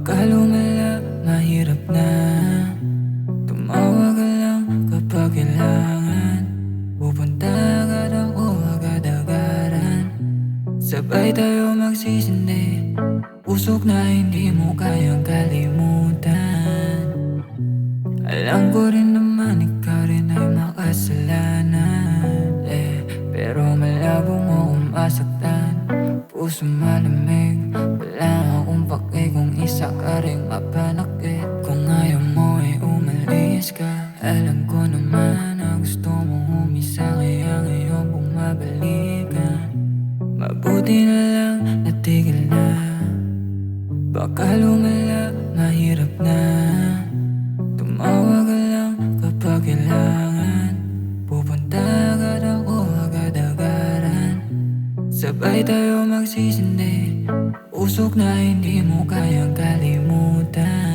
Baka lumala, mahirap na. Tumawag ka lang kapag kailangan. Pupunta agad ako agad-agaran. Sabay tayo magsisindi. Usok na hindi mo kayang kalimutan. Alam ko rin naman ikaw rin ay makasalanan, pero malabo mo kung masaktan. Puso malamig, wala akong pake kung isa ka rin mapanakit. Kung ayaw mo ay umalis ka. Alam ko naman na gusto mong umisa, kaya ngayon bumabalikan. Mabuti na lang natigil na. Baka lumala, mahirap na. Tumawag ka lang kapag kailangan. Pupunta agad ako agad-agaran. Sabay tayo magsisindi. Usok na hindi mo kayang kalimutan.